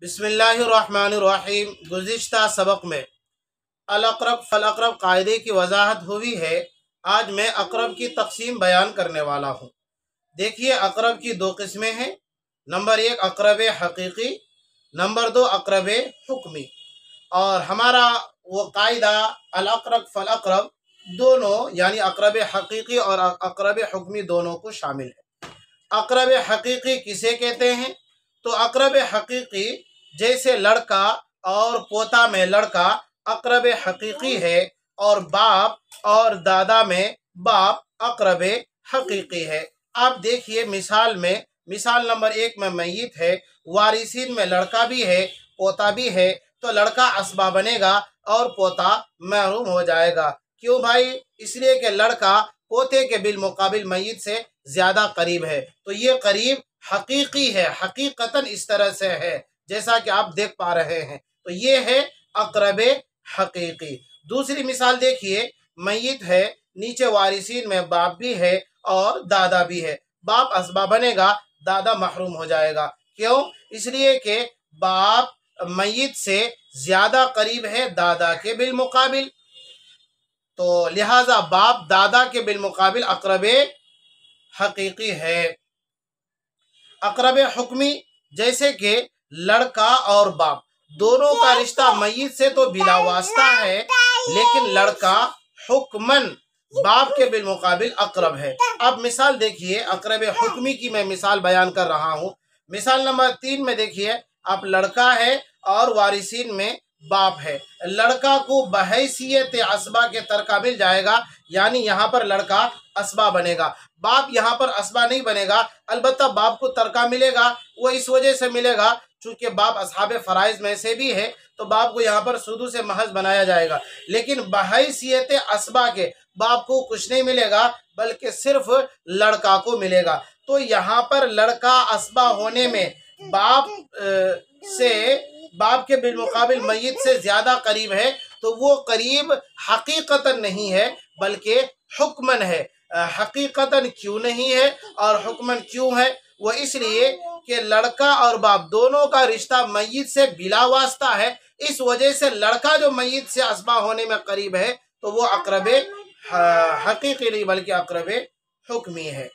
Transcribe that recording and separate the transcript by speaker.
Speaker 1: बिस्मिल्लाहिर्रहमानिर्रहीम। गुज़िश्ता सबक में अल-अक़रब फ़ल-अक़रब क़ायदे की वजाहत हुई है। आज मैं अक़रब की तक़सीम बयान करने वाला हूँ। देखिए, अक़रब की दो किस्में हैं। नंबर एक अक़रब हक़ीक़ी, नंबर दो अक़रब हुक्मी। और हमारा वो कायदा अल-अक़रब फ़ल-अक़रब दोनों यानी अक़रब हक़ीक़ी और अक़रब हुक्मी दोनों को शामिल है। अक़रब हक़ीक़ी किसे कहते हैं? तो अक़रब हक़ीक़ी जैसे लड़का और पोता में लड़का अक़रब हक़ीक़ी है, और बाप और दादा में बाप अक़रब हक़ीक़ी है। आप देखिए मिसाल में, मिसाल नंबर एक में मैयत है, वारिसीन में लड़का भी है पोता भी है, तो लड़का असबा बनेगा और पोता महरूम हो जाएगा। क्यों भाई? इसलिए कि लड़का पोते के बिलमुकाबिल मैयत से ज़्यादा करीब है। तो ये करीब हकीकी है, हकीकतन इस तरह से है जैसा कि आप देख पा रहे हैं। तो ये है अक़रब हकीकी। दूसरी मिसाल देखिए, मैयत है, नीचे वारिसीन में बाप भी है और दादा भी है। बाप असबा बनेगा, दादा महरूम हो जाएगा। क्यों? इसलिए कि बाप मैयत से ज़्यादा करीब है दादा के बिलमुकाबिल, तो लिहाजा बाप दादा के बिलमुकाबिल अक़रब हकीकी है। अक़रब हुक्मी जैसे कि लड़का और बाप दोनों का रिश्ता मैयत से तो बिला वास्ता है, लेकिन लड़का हुक्मन बाप के बिलमुकाबिल अक़रब है। अब मिसाल देखिए, अक़रब हुक्मी की मैं मिसाल बयान कर रहा हूँ। मिसाल नंबर 3 में देखिए, आप लड़का है और वारिसीन में बाप है। लड़का को बहैसियत असबा के तरका मिल जाएगा, यानी यहाँ पर लड़का असबा बनेगा। बाप यहाँ पर असबा नहीं बनेगा, अलबत्ता बाप को तरका मिलेगा। वो इस वजह से मिलेगा चूँकि बाप असहाबे फ़राइज़ में से भी है, तो बाप को यहाँ पर सुदू से महज बनाया जाएगा। लेकिन बहैसियत असबा के बाप को कुछ नहीं मिलेगा, बल्कि सिर्फ लड़का को मिलेगा। तो यहाँ पर लड़का असबा होने में बाप के बिलमुकाबिल मैयत से ज़्यादा करीब है, तो वो करीब हकीकतन नहीं है बल्कि हुक्मन है। हकीकतन क्यों नहीं है और हुक्मन क्यों है? वो इसलिए कि लड़का और बाप दोनों का रिश्ता मैयत से बिला वास्ता है। इस वजह से लड़का जो मैयत से असबा होने में करीब है, तो वो अक़रब हकीकी नहीं बल्कि अक़रब हुक्मी है।